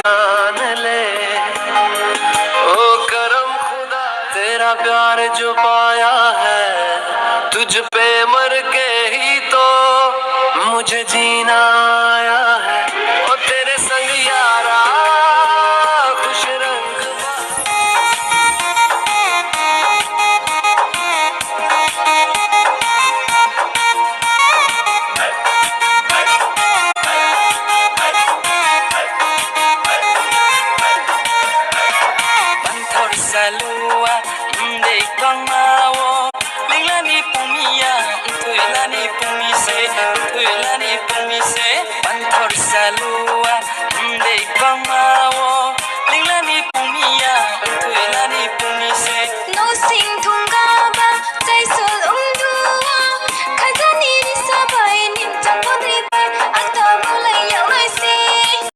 जान ले। ओ करम खुदा तेरा प्यार जो पाया है, तुझ पे मर के ही तो मुझे जीना आया है। ओ तेरे संग यारा खुश रंग Bantor salua de kong mawo linglani pumia tuilani pumise